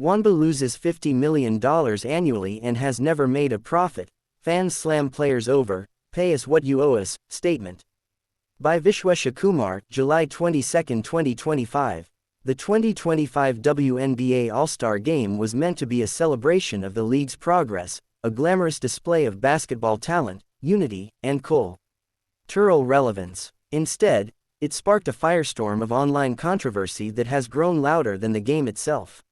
WNBA loses $50 million annually and has never made a profit. Fans slam players over, "Pay us what you owe us," statement. By Vishwesha Kumar, July 22, 2025. The 2025 WNBA All-Star Game was meant to be a celebration of the league's progress, a glamorous display of basketball talent, unity, and cultural relevance. Instead, it sparked a firestorm of online controversy that has grown louder than the game itself.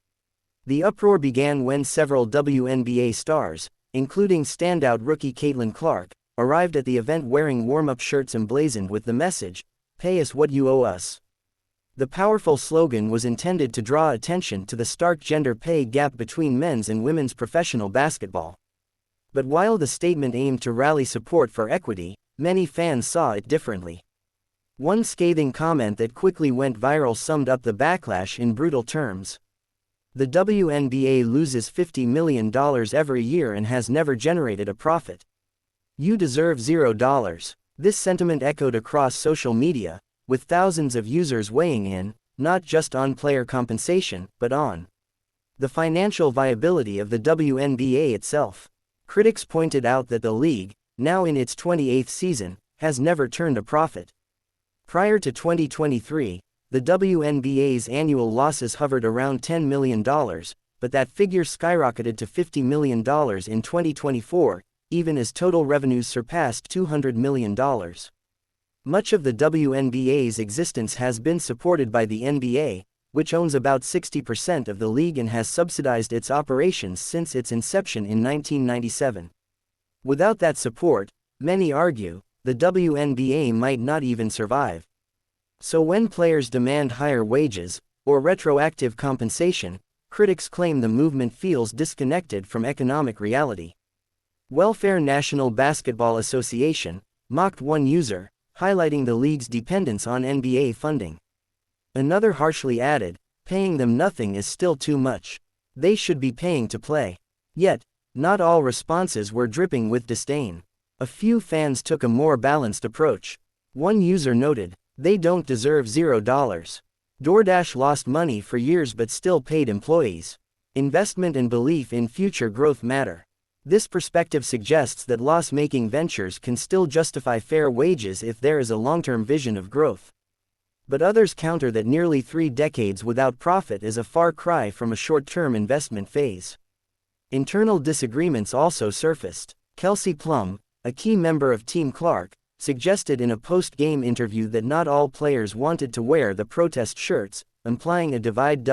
The uproar began when several WNBA stars, including standout rookie Caitlin Clark, arrived at the event wearing warm-up shirts emblazoned with the message, "Pay us what you owe us." The powerful slogan was intended to draw attention to the stark gender pay gap between men's and women's professional basketball. But while the statement aimed to rally support for equity, many fans saw it differently. One scathing comment that quickly went viral summed up the backlash in brutal terms. "The WNBA loses $50 million every year and has never generated a profit. You deserve $0. This sentiment echoed across social media, with thousands of users weighing in, not just on player compensation, but on the financial viability of the WNBA itself. Critics pointed out that the league, now in its 28th season, has never turned a profit. Prior to 2023, the WNBA's annual losses hovered around $10 million, but that figure skyrocketed to $50 million in 2024, even as total revenues surpassed $200 million. Much of the WNBA's existence has been supported by the NBA, which owns about 60% of the league and has subsidized its operations since its inception in 1997. Without that support, many argue, the WNBA might not even survive. So when players demand higher wages, or retroactive compensation, critics claim the movement feels disconnected from economic reality. Welfare National Basketball Association mocked one user, highlighting the league's dependence on NBA funding. Another harshly added, "Paying them nothing is still too much. They should be paying to play." Yet, not all responses were dripping with disdain. A few fans took a more balanced approach. One user noted, "They don't deserve $0. DoorDash lost money for years but still paid employees. Investment and belief in future growth matter." This perspective suggests that loss-making ventures can still justify fair wages if there is a long-term vision of growth. But others counter that nearly 3 decades without profit is a far cry from a short-term investment phase. Internal disagreements also surfaced. Kelsey Plum, a key member of Team Clark, suggested in a post-game interview that not all players wanted to wear the protest shirts, implying a divide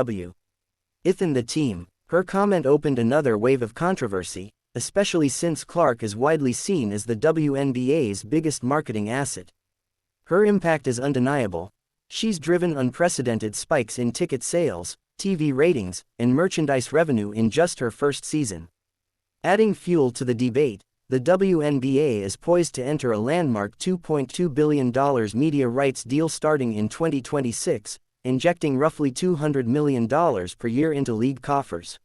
within the team. Her comment opened another wave of controversy, especially since Clark is widely seen as the WNBA's biggest marketing asset. Her impact is undeniable. She's driven unprecedented spikes in ticket sales, TV ratings, and merchandise revenue in just her first season. Adding fuel to the debate, the WNBA is poised to enter a landmark $2.2 billion media rights deal starting in 2026, injecting roughly $200 million per year into league coffers.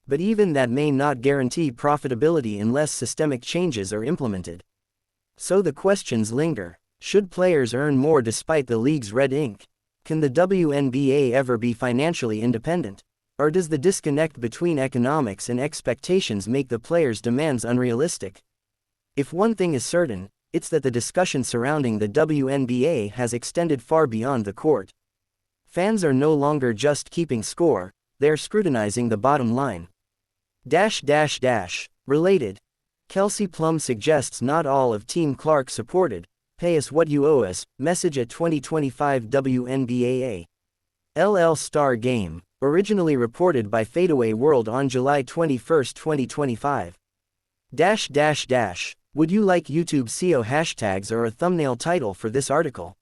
But even that may not guarantee profitability unless systemic changes are implemented. So the questions linger. Should players earn more despite the league's red ink? Can the WNBA ever be financially independent? Or does the disconnect between economics and expectations make the players' demands unrealistic? If one thing is certain, it's that the discussion surrounding the WNBA has extended far beyond the court. Fans are no longer just keeping score, they're scrutinizing the bottom line. Related. Kelsey Plum suggests not all of Team Clark supported "Pay us what you owe us" message at 2025 WNBA All-Star Game, originally reported by Fadeaway World on July 21, 2025. Would you like YouTube SEO hashtags or a thumbnail title for this article?